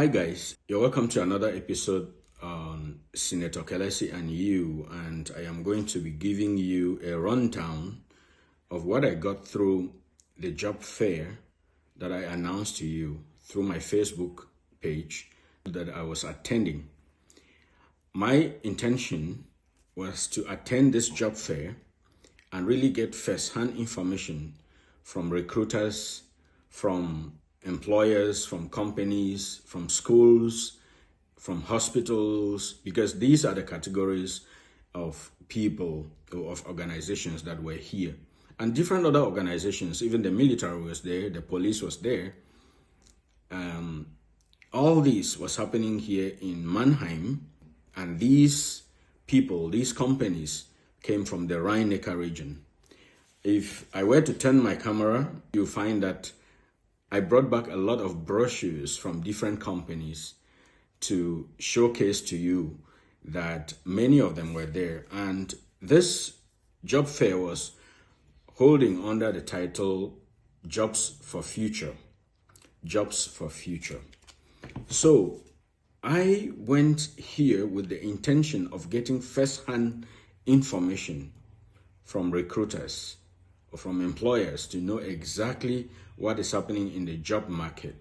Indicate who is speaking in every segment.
Speaker 1: Hi guys, you're welcome to another episode on Senator Kelesi and you, and I am going to be giving you a rundown of what I got through the job fair that I announced to you through my Facebook page that I was attending. My intention was to attend this job fair and really get first-hand information from recruiters, from employers, from companies, from schools, from hospitals, because these are the categories of people or of organizations that were here. And different other organizations, even the military was there, the police was there. All this was happening here in Mannheim, and these people, these companies came from the Rhine-Neckar region. If I were to turn my camera, you'll find that I brought back a lot of brochures from different companies to showcase to you that many of them were there. And this job fair was holding under the title Jobs for Future. Jobs for Future. So I went here with the intention of getting first-hand information from recruiters or from employers to know exactly what is happening in the job market.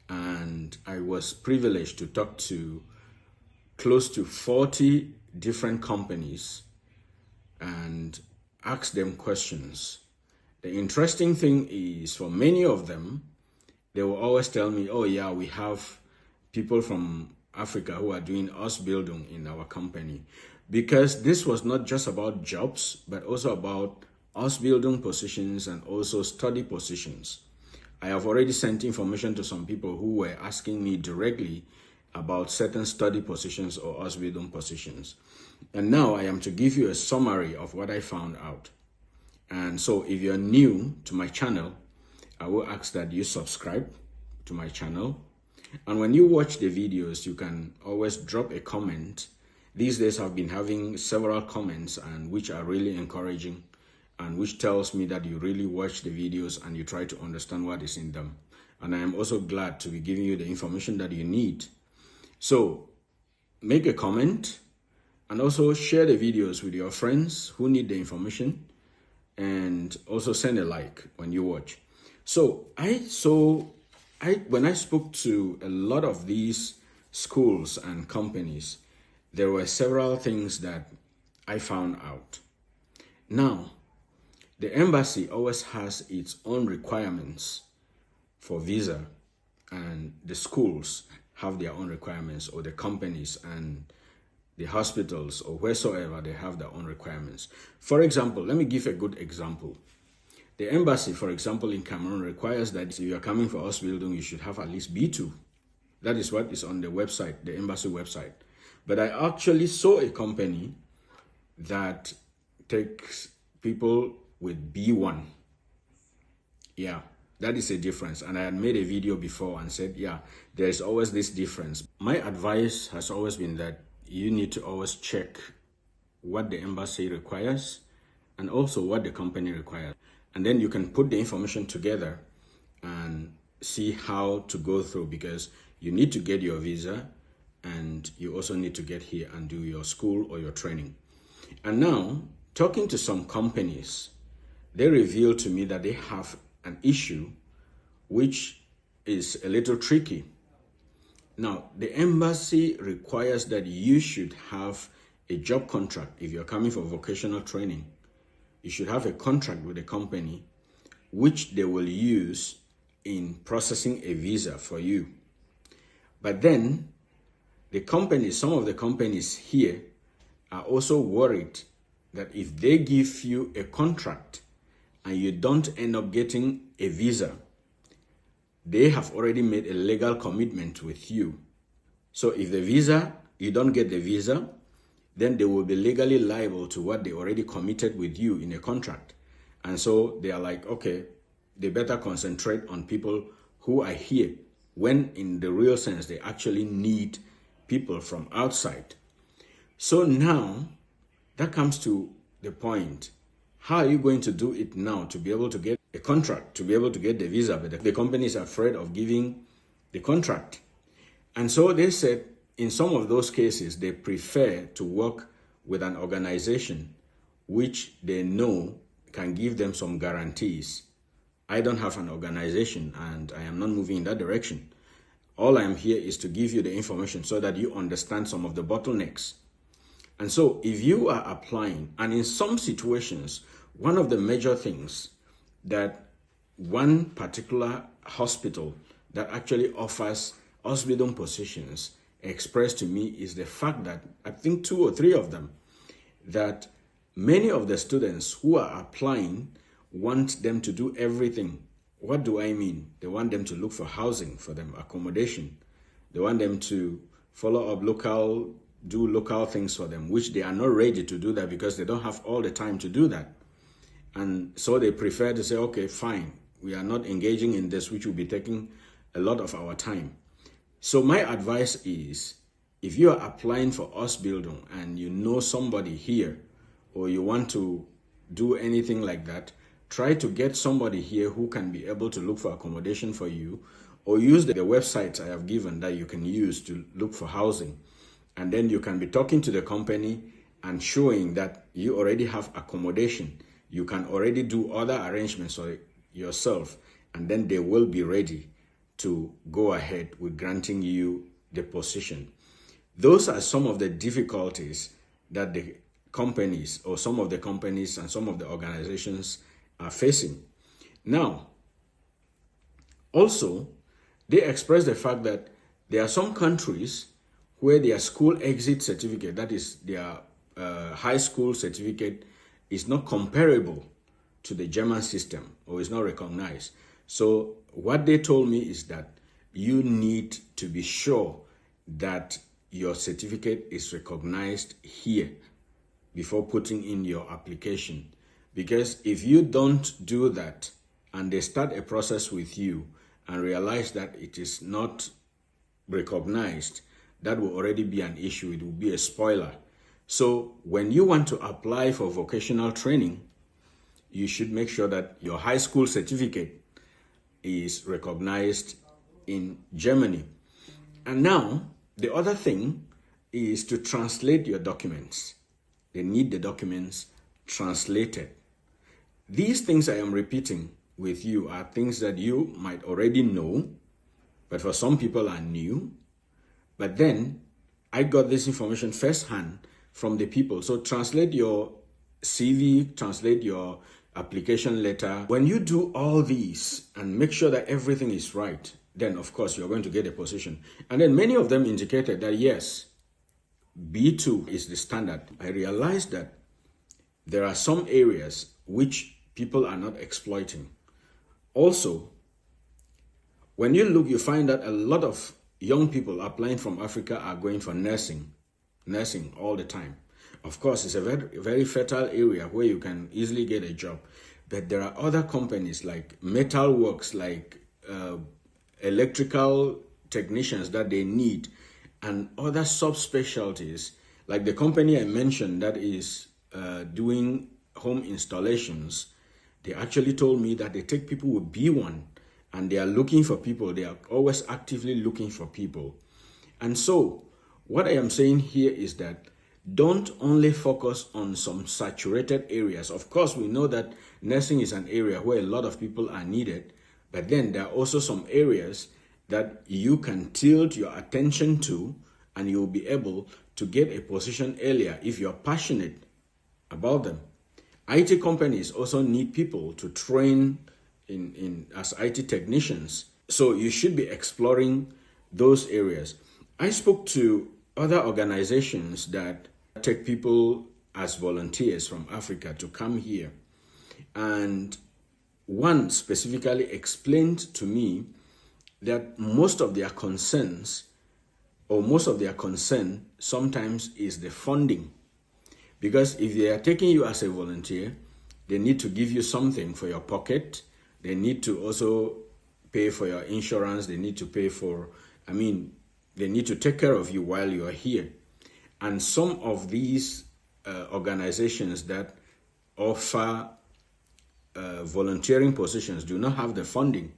Speaker 1: And I was privileged to talk to close to 40 different companies and ask them questions. The interesting thing is, for many of them, they will always tell me, oh yeah, we have people from Africa who are doing Ausbildung in our company. Because this was not just about jobs, but also about Ausbildung positions and also study positions. I have already sent information to some people who were asking me directly about certain study positions or Ausbildung positions. And now I am to give you a summary of what I found out. And so if you're new to my channel, I will ask that you subscribe to my channel. And when you watch the videos, you can always drop a comment. These days I've been having several comments and which are really encouraging, and which tells me that you really watch the videos and you try to understand what is in them. And I am also glad to be giving you the information that you need. So make a comment and also share the videos with your friends who need the information, and also send a like when you watch. So when I spoke to a lot of these schools and companies, there were several things that I found out. Now, the embassy always has its own requirements for visa, and the schools have their own requirements, or the companies and the hospitals or wheresoever, they have their own requirements. For example, let me give a good example. The embassy, for example, in Cameroon requires that if you are coming for Ausbildung, you should have at least B2. That is what is on the website, the embassy website. But I actually saw a company that takes people with B1. Yeah, that is a difference. And I had made a video before and said, yeah, there is always this difference. My advice has always been that you need to always check what the embassy requires and also what the company requires. And then you can put the information together and see how to go through, because you need to get your visa and you also need to get here and do your school or your training. And now, talking to some companies, they revealed to me that they have an issue which is a little tricky. Now, the embassy requires that you should have a job contract. If you're coming for vocational training, you should have a contract with a company which they will use in processing a visa for you. But then the companies, some of the companies here are also worried that if they give you a contract and you don't end up getting a visa, they have already made a legal commitment with you. So if you don't get the visa, then they will be legally liable to what they already committed with you in a contract. And so they are like, okay, they better concentrate on people who are here, when in the real sense, they actually need people from outside. So now that comes to the point. How are you going to do it now to be able to get a contract, to be able to get the visa? But the company is afraid of giving the contract. And so they said in some of those cases, they prefer to work with an organization which they know can give them some guarantees. I don't have an organization and I am not moving in that direction. All I am here is to give you the information so that you understand some of the bottlenecks. And so if you are applying, and in some situations, one of the major things that one particular hospital that actually offers Ausbildung positions expressed to me is the fact that I think 2 or 3 of them, that many of the students who are applying want them to do everything. What do I mean? They want them to look for housing for them, accommodation. They want them to follow up do local things for them, which they are not ready to do that because they don't have all the time to do that. And so they prefer to say, okay, fine, we are not engaging in this, which will be taking a lot of our time. So my advice is, if you are applying for Ausbildung and you know somebody here, or you want to do anything like that, try to get somebody here who can be able to look for accommodation for you, or use the websites I have given that you can use to look for housing. And then you can be talking to the company and showing that you already have accommodation. You can already do other arrangements for yourself, and then they will be ready to go ahead with granting you the position. Those are some of the difficulties that the companies, or some of the companies and some of the organizations are facing. Now, also, they express the fact that there are some countries where their school exit certificate, that is their high school certificate, is not comparable to the German system, or is not recognized. So what they told me is that you need to be sure that your certificate is recognized here before putting in your application. Because if you don't do that and they start a process with you and realize that it is not recognized, that will already be an issue. It will be a spoiler. So when you want to apply for vocational training, you should make sure that your high school certificate is recognized in Germany. And now, the other thing is to translate your documents. They need the documents translated. These things I am repeating with you are things that you might already know, but for some people are new. But then I got this information firsthand from the people. So translate your CV, translate your application letter. When you do all these and make sure that everything is right, then of course you're going to get a position. And then many of them indicated that yes, B2 is the standard. I realized that there are some areas which people are not exploiting. Also, when you look, you find that a lot of young people applying from Africa are going for nursing all the time. Of course, it's a very, very fertile area where you can easily get a job. But there are other companies like metal works, like electrical technicians that they need, and other subspecialties, like the company I mentioned that is doing home installations. They actually told me that they take people with B1 and they are looking for people. They are always actively looking for people. And so what I am saying here is that don't only focus on some saturated areas. Of course, we know that nursing is an area where a lot of people are needed, but then there are also some areas that you can tilt your attention to, and you'll be able to get a position earlier if you're passionate about them. IT companies also need people to train in as IT technicians. So you should be exploring those areas. I spoke to other organizations that take people as volunteers from Africa to come here. And one specifically explained to me that most of their concern sometimes is the funding. Because if they are taking you as a volunteer, they need to give you something for your pocket. They need to also pay for your insurance. They need to pay for, they need to take care of you while you are here. And some of these organizations that offer volunteering positions do not have the funding.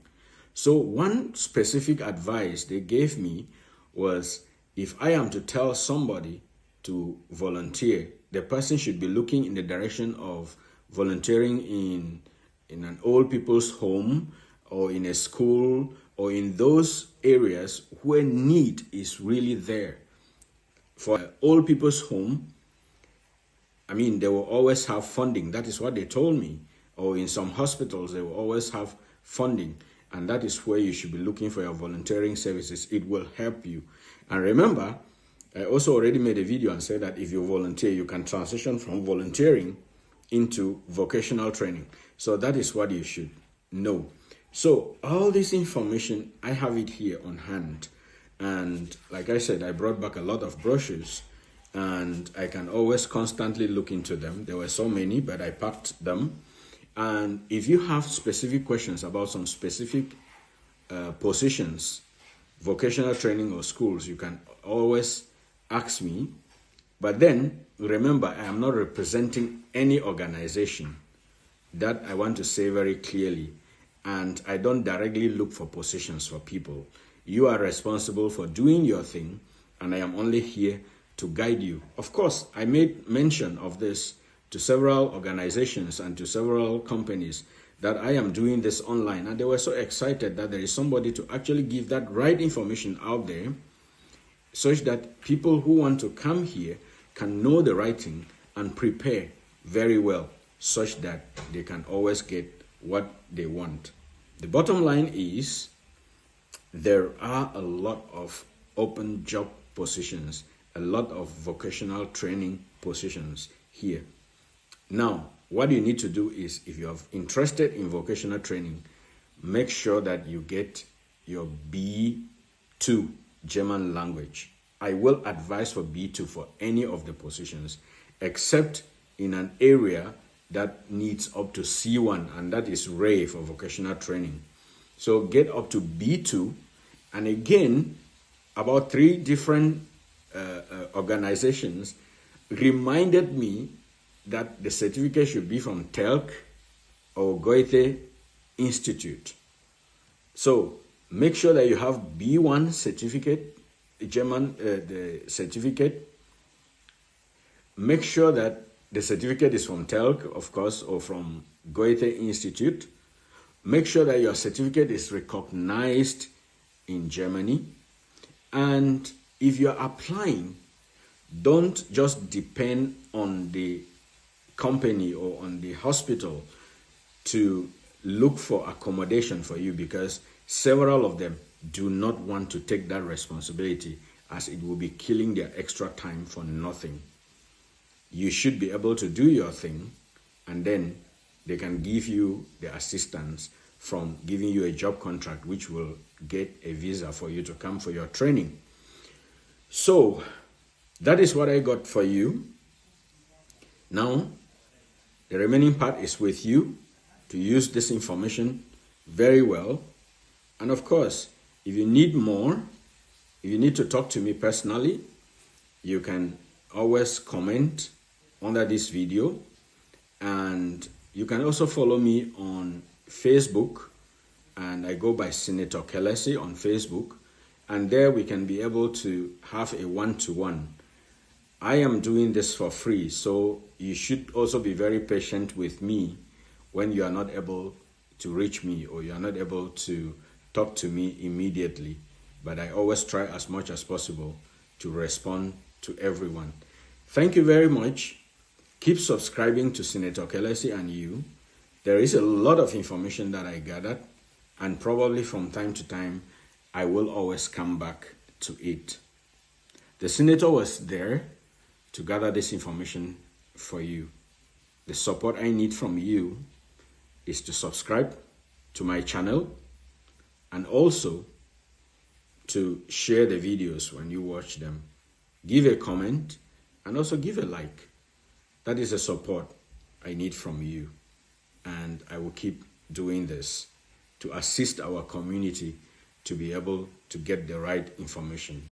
Speaker 1: So one specific advice they gave me was, if I am to tell somebody to volunteer, the person should be looking in the direction of volunteering in an old people's home or in a school or in those areas where need is really there. For old people's home, I mean, they will always have funding. That is what they told me. Or in some hospitals, they will always have funding. And that is where you should be looking for your volunteering services. It will help you. And remember, I also already made a video and said that if you volunteer, you can transition from volunteering into vocational training. So that is what you should know. So all this information, I have it here on hand. And like I said, I brought back a lot of brochures and I can always constantly look into them. There were so many, but I packed them. And if you have specific questions about some specific positions, vocational training or schools, you can always ask me. But then remember, I am not representing any organization. That I want to say very clearly. And I don't directly look for positions for people. You are responsible for doing your thing, and I am only here to guide you. Of course, I made mention of this to several organizations and to several companies that I am doing this online, and they were so excited that there is somebody to actually give that right information out there such that people who want to come here can know the right thing and prepare very well such that they can always get what they want. The bottom line is there are a lot of open job positions, a lot of vocational training positions here. Now, what you need to do is, if you are interested in vocational training, make sure that you get your B2 German language. I will advise for B2 for any of the positions, except in an area that needs up to C1, and that is rare for vocational training. So get up to B2, and again, about 3 different organizations reminded me that the certificate should be from TELC or Goethe Institute. So make sure that you have B1 certificate, German the certificate. Make sure that the certificate is from TELC, of course, or from Goethe Institute. Make sure that your certificate is recognized in Germany. And if you're applying, don't just depend on the company or on the hospital to look for accommodation for you, because several of them do not want to take that responsibility, as it will be killing their extra time for nothing. You should be able to do your thing, and then they can give you the assistance from giving you a job contract, which will get a visa for you to come for your training. So that is what I got for you. Now, the remaining part is with you to use this information very well. And of course, if you need more, if you need to talk to me personally, you can always comment under this video. And you can also follow me on Facebook, and I go by Senator Kelesi on Facebook, and there we can be able to have a one-to-one. I am doing this for free, so you should also be very patient with me when you are not able to reach me or you are not able to talk to me immediately. But I always try as much as possible to respond to everyone. Thank you very much. Keep subscribing to Senator Kelesi and you. There is a lot of information that I gathered, and probably from time to time, I will always come back to it. The Senator was there to gather this information for you. The support I need from you is to subscribe to my channel and also to share the videos when you watch them. Give a comment and also give a like. That is the support I need from you. And I will keep doing this to assist our community to be able to get the right information.